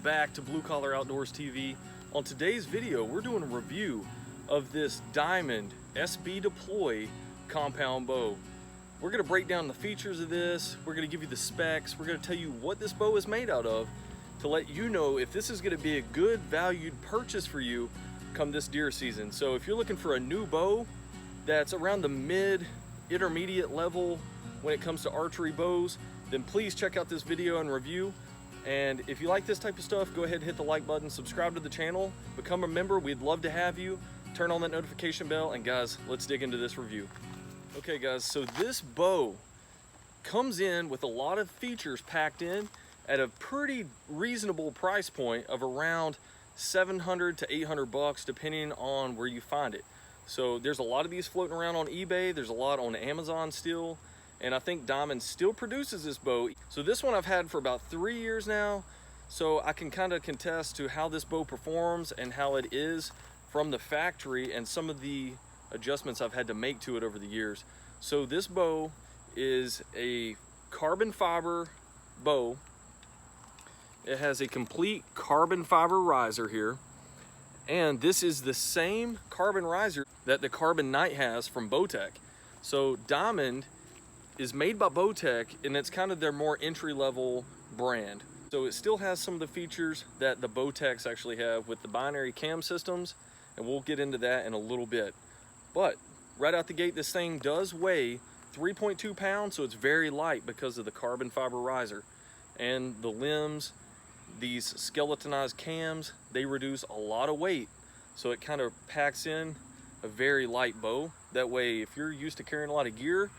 back to Blue Collar Outdoors TV. On today's video, we're doing a review of this Diamond SB Deploy compound bow. We're gonna break down the features of this, we're gonna give you the specs, we're gonna tell you what this bow is made out of to let you know if this is gonna be a good valued purchase for you come this deer season. So if you're looking for a new bow that's around the mid-intermediate level when it comes to archery bows, then please check out this video and review. And if you like this type of stuff, go ahead and hit the like button, subscribe to the channel, become a member. We'd love to have you. Turn on that notification bell, and guys, let's dig into this review. Okay guys, so this bow comes in with a lot of features packed in at a pretty reasonable price point of around 700 to 800 bucks, depending on where you find it. So there's a lot of these floating around on eBay. There's a lot on Amazon still. And I think Diamond still produces this bow. So this one I've had for about 3 years now. So I can kind of contest to how this bow performs and how it is from the factory and some of the adjustments I've had to make to it over the years. So this bow is a carbon fiber bow. It has a complete carbon fiber riser here. And this is the same carbon riser that the Carbon Knight has from Bowtech. So Diamond is made by Bowtech, and it's kind of their more entry-level brand. So it still has some of the features that the Bowtechs actually have with the binary cam systems, and we'll get into that in a little bit. But right out the gate, this thing does weigh 3.2 pounds, so it's very light because of the carbon fiber riser. And the limbs, these skeletonized cams, they reduce a lot of weight, so it kind of packs in a very light bow. That way, if you're used to carrying a lot of gear,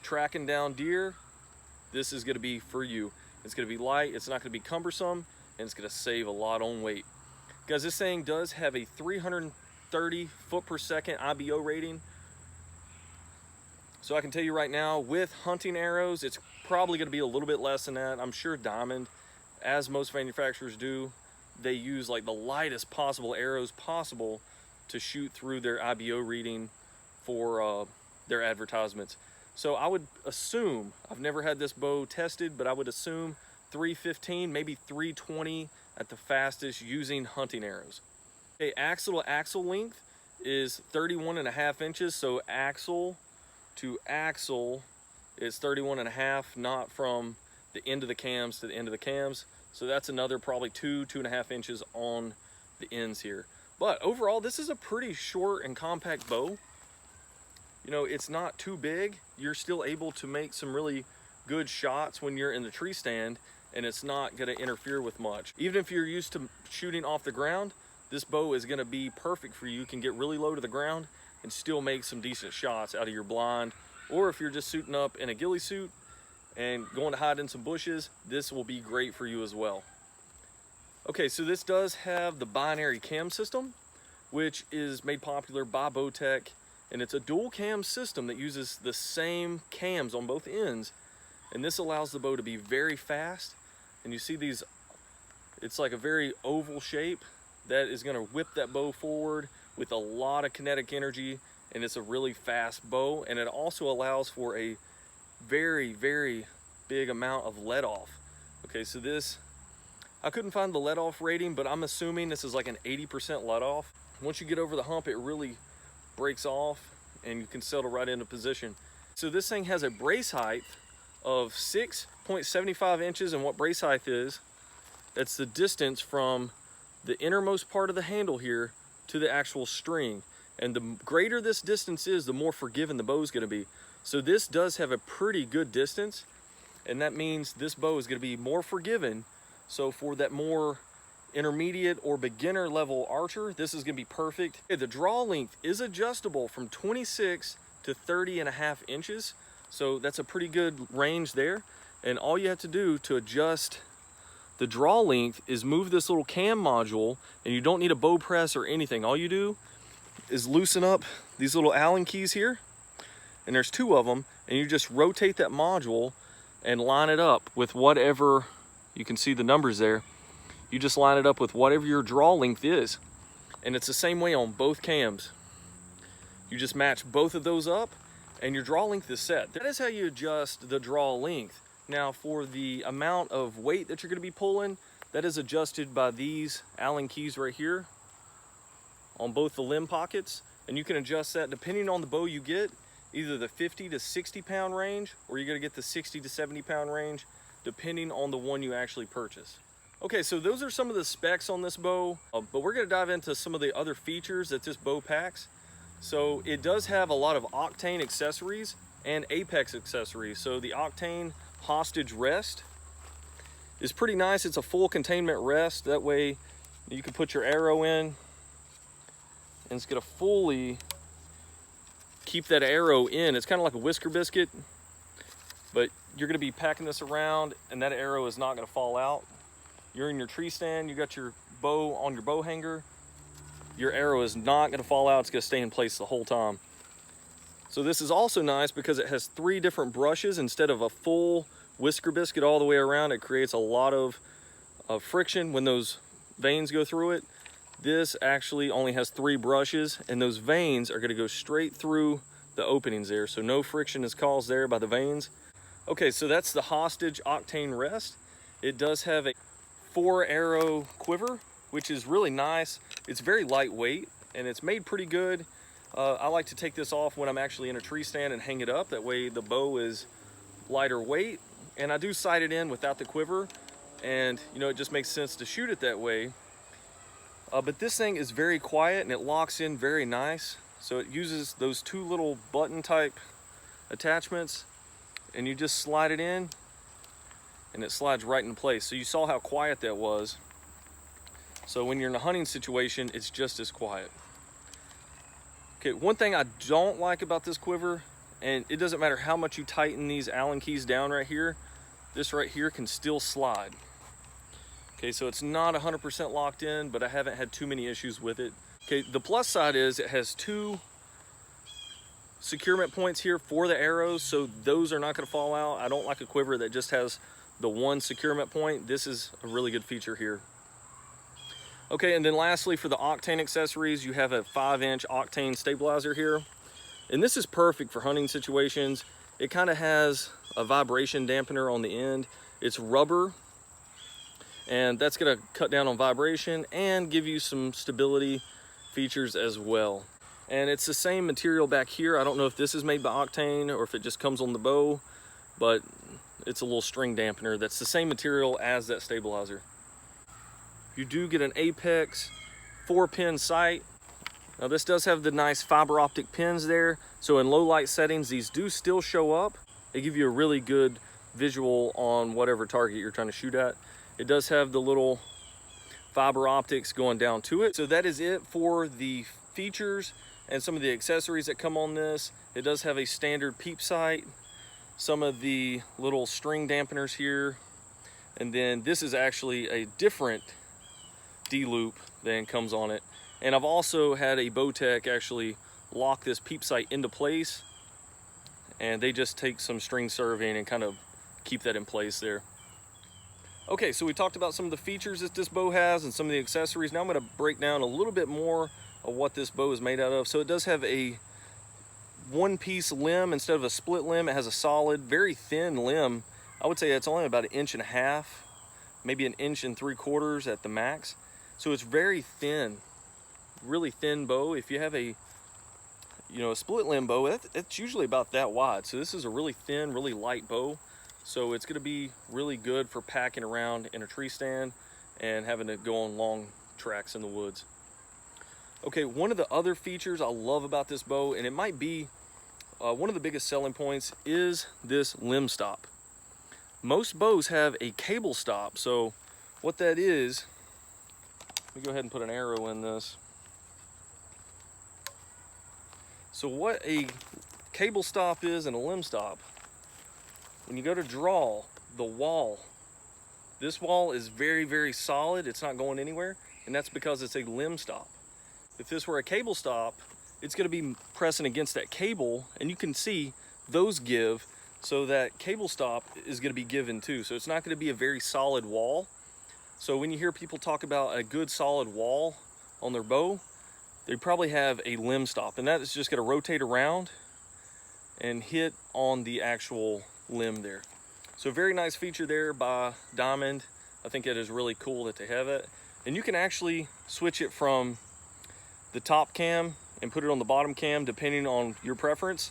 tracking down deer, this is going to be for you. It's going to be light, it's not going to be cumbersome, and it's going to save a lot on weight. Guys, this thing does have a 330 foot per second IBO rating. So I can tell you right now, with hunting arrows, it's probably going to be a little bit less than that. I'm sure Diamond, as most manufacturers do, they use like the lightest possible arrows possible to shoot through their IBO reading for their advertisements. So I would assume, I've never had this bow tested, but I would assume 315, maybe 320 at the fastest using hunting arrows. Okay, axle to axle length is 31.5 inches. So axle to axle is 31.5, not from the end of the cams to the end of the cams. So that's another probably 2.5 inches on the ends here. But overall, this is a pretty short and compact bow. You know, it's not too big. You're still able to make some really good shots when you're in the tree stand, and it's not going to interfere with much. Even if you're used to shooting off the ground, this bow is going to be perfect for you. You can get really low to the ground and still make some decent shots out of your blind. Or if you're just suiting up in a ghillie suit and going to hide in some bushes, this will be great for you as well. Okay, so this does have the binary cam system, which is made popular by Bowtech. And it's a dual cam system that uses the same cams on both ends. And this allows the bow to be very fast. And you see these, it's like a very oval shape that is gonna whip that bow forward with a lot of kinetic energy. And it's a really fast bow. And it also allows for a very, very big amount of let off. Okay, so this, I couldn't find the let off rating, but I'm assuming this is like an 80% let off. Once you get over the hump, it really breaks off and you can settle right into position. So this thing has a brace height of 6.75 inches, and what brace height is, that's the distance from the innermost part of the handle here to the actual string. And the greater this distance is, the more forgiving the bow is going to be. So this does have a pretty good distance, and that means this bow is going to be more forgiving. So for that more intermediate or beginner level archer, this is going to be perfect. Okay, the draw length is adjustable from 26 to 30.5 inches. So that's a pretty good range there. And all you have to do to adjust the draw length is move this little cam module, and you don't need a bow press or anything. All you do is loosen up these little Allen keys here, and there's 2 of them, and you just rotate that module and line it up with whatever, you can see the numbers there. You just line it up with whatever your draw length is. And it's the same way on both cams. You just match both of those up and your draw length is set. That is how you adjust the draw length. Now for the amount of weight that you're going to be pulling, that is adjusted by these Allen keys right here on both the limb pockets, and you can adjust that depending on the bow you get, either the 50 to 60 pound range, or you're gonna get the 60 to 70 pound range, depending on the one you actually purchase. Okay, so those are some of the specs on this bow, but we're gonna dive into some of the other features that this bow packs. So it does have a lot of Octane accessories and Apex accessories. So the Octane hostage rest is pretty nice. It's a full containment rest. That way you can put your arrow in, and it's gonna fully keep that arrow in. It's kind of like a whisker biscuit, but you're gonna be packing this around and that arrow is not gonna fall out. You're in your tree stand, you got your bow on your bow hanger, your arrow is not gonna fall out, it's gonna stay in place the whole time. So this is also nice because it has 3 different brushes instead of a full whisker biscuit all the way around. It creates a lot of friction when those veins go through it. This actually only has 3 brushes, and those veins are gonna go straight through the openings there, so no friction is caused there by the veins. Okay, so that's the hostage Octane rest. It does have a 4 arrow quiver, which is really nice. It's very lightweight and it's made pretty good. I like to take this off when I'm actually in a tree stand and hang it up. That way the bow is lighter weight, and I do sight it in without the quiver, and you know, it just makes sense to shoot it that way. But this thing is very quiet and it locks in very nice. So it uses those 2 little button type attachments, and you just slide it in and it slides right in place. So you saw how quiet that was. So when you're in a hunting situation, it's just as quiet. Okay, one thing I don't like about this quiver, and it doesn't matter how much you tighten these Allen keys down right here, this right here can still slide. Okay, so it's not 100% locked in, but I haven't had too many issues with it. Okay, the plus side is it has 2 securement points here for the arrows, so those are not gonna fall out. I don't like a quiver that just has the 1 securement point. This is a really good feature here. Okay, and then lastly, for the Octane accessories, you have a 5-inch Octane stabilizer here. And this is perfect for hunting situations. It kind of has a vibration dampener on the end. It's rubber, and that's gonna cut down on vibration and give you some stability features as well. And it's the same material back here. I don't know if this is made by Octane or if it just comes on the bow, but it's a little string dampener that's the same material as that stabilizer. You do get an Apex 4-pin sight. Now this does have the nice fiber optic pins there, so in low light settings these do still show up. They give you a really good visual on whatever target you're trying to shoot at. It does have the little fiber optics going down to it. So that is it for the features and some of the accessories that come on this. It does have a standard peep sight, some of the little string dampeners here, and then this is actually a different D-loop than comes on it. And I've also had a Bowtech actually lock this peep sight into place, and they just take some string serving and kind of keep that in place there. Okay, so we talked about some of the features that this bow has and some of the accessories. Now I'm going to break down a little bit more of what this bow is made out of. So it does have a 1-piece limb instead of a split limb. It has a solid, very thin limb. I would say it's only about 1.5 inches, maybe 1.75 inches at the max. So it's very thin, really thin bow. If you have a split limb bow, it's usually about that wide. So this is a really thin, really light bow. So it's going to be really good for packing around in a tree stand and having to go on long tracks in the woods. Okay, one of the other features I love about this bow, and it might be one of the biggest selling points, is this limb stop. Most bows have a cable stop. So what that is, let me go ahead and put an arrow in this. So what a cable stop is and a limb stop, when you go to draw the wall, this wall is very, very solid. It's not going anywhere, and that's because it's a limb stop. If this were a cable stop, it's going to be pressing against that cable, and you can see those give, so that cable stop is going to be given too. So it's not going to be a very solid wall. So when you hear people talk about a good solid wall on their bow, they probably have a limb stop, and that is just going to rotate around and hit on the actual limb there. So very nice feature there by Diamond. I think it is really cool that they have it. And you can actually switch it from the top cam and put it on the bottom cam depending on your preference.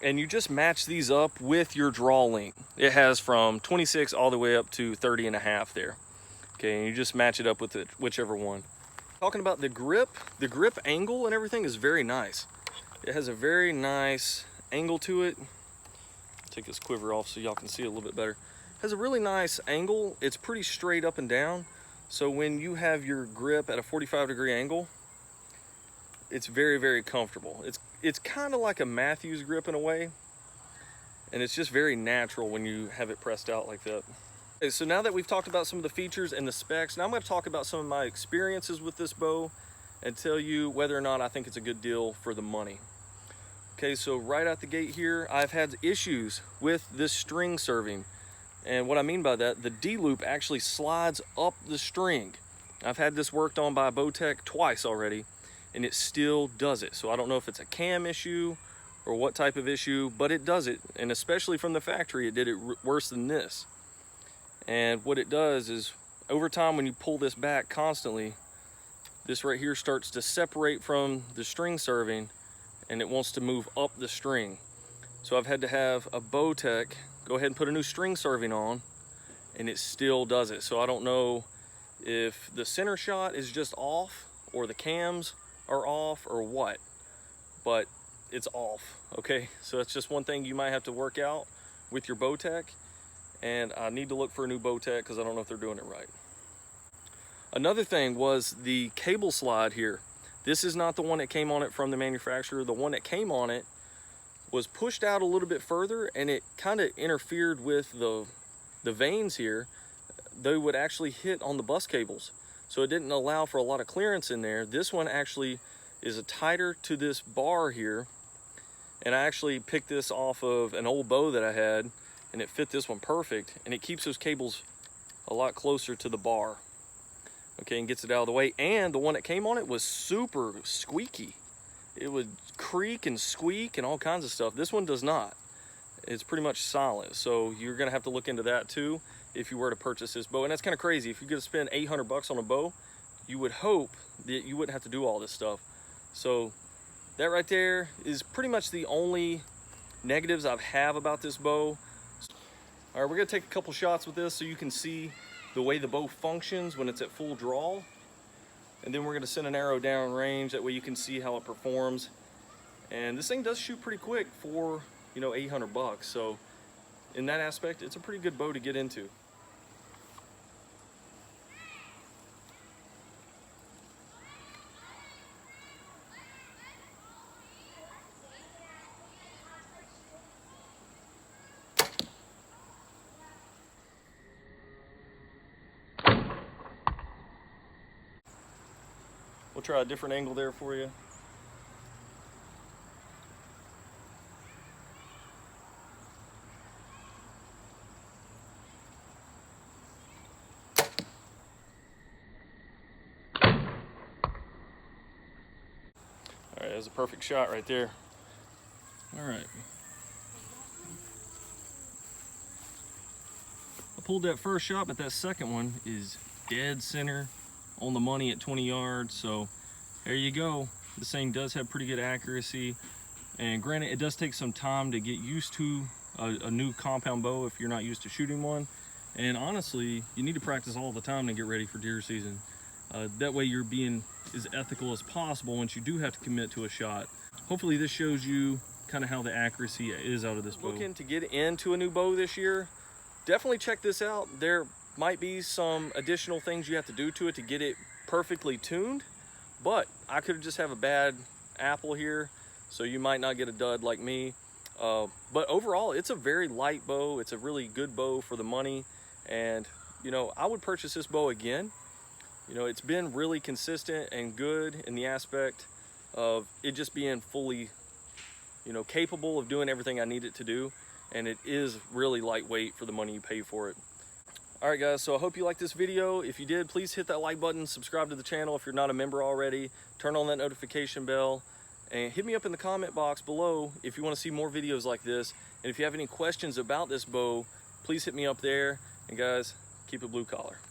And you just match these up with your draw length. It has from 26 all the way up to 30.5 there. Okay, and you just match it up with whichever one. Talking about the grip angle and everything is very nice. It has a very nice angle to it. Take this quiver off so y'all can see it a little bit better. It has a really nice angle. It's pretty straight up and down. So when you have your grip at a 45-degree angle, it's very, very comfortable. It's kind of like a Matthews grip in a way, and it's just very natural when you have it pressed out like that. Okay, so now that we've talked about some of the features and the specs, now I'm going to talk about some of my experiences with this bow and tell you whether or not I think it's a good deal for the money. Okay, so right out the gate here, I've had issues with this string serving. And what I mean by that, the D-loop actually slides up the string. I've had this worked on by Bowtech twice already, and it still does it. So I don't know if it's a cam issue or what type of issue, but it does it. And especially from the factory, it did it worse than this. And what it does is, over time when you pull this back constantly, this right here starts to separate from the string serving, and it wants to move up the string. So I've had to have a Bowtech go ahead and put a new string serving on, and it still does it. So I don't know if the center shot is just off or the cams are off or what, but it's off, okay? So it's just one thing you might have to work out with your Bowtech, and I need to look for a new Bowtech because I don't know if they're doing it right. Another thing was the cable slide here. This is not the one that came on it from the manufacturer. The one that came on it was pushed out a little bit further, and it kind of interfered with the vanes here. They would actually hit on the bus cables, so it didn't allow for a lot of clearance in there. This one actually is tighter to this bar here, and I actually picked this off of an old bow that I had, and it fit this one perfect, and it keeps those cables a lot closer to the bar, okay, and gets it out of the way. And the one that came on it was super squeaky. It would creak and squeak and all kinds of stuff. This one does not. It's pretty much silent, so you're gonna have to look into that too if you were to purchase this bow. And that's kind of crazy. If you're gonna spend 800 bucks on a bow, you would hope that you wouldn't have to do all this stuff. So that right there is pretty much the only negatives I have about this bow. All right, we're gonna take a couple shots with this so you can see the way the bow functions when it's at full draw. And then we're gonna send an arrow down range, that way you can see how it performs. And this thing does shoot pretty quick for, you know, 800 bucks. So in that aspect, it's a pretty good bow to get into. We'll try a different angle there for you. All right, that was a perfect shot right there. All right. I pulled that first shot, but that second one is dead center on the money at 20 yards. So there you go. This thing does have pretty good accuracy. And granted, it does take some time to get used to a new compound bow if you're not used to shooting one. And honestly, you need to practice all the time to get ready for deer season. That way you're being as ethical as possible once you do have to commit to a shot. Hopefully this shows you kind of how the accuracy is out of this bow. Looking to get into a new bow this year, definitely check this out. There might be some additional things you have to do to it to get it perfectly tuned, but I could just have a bad apple here, so you might not get a dud like me. But overall, it's a very light bow. It's a really good bow for the money, and you know, I would purchase this bow again. You know, it's been really consistent and good in the aspect of it just being fully, you know, capable of doing everything I need it to do, and it is really lightweight for the money you pay for it. All right, guys, so I hope you liked this video. If you did, please hit that like button, subscribe to the channel if you're not a member already, turn on that notification bell, and hit me up in the comment box below if you want to see more videos like this. And if you have any questions about this bow, please hit me up there. And guys, keep it blue collar.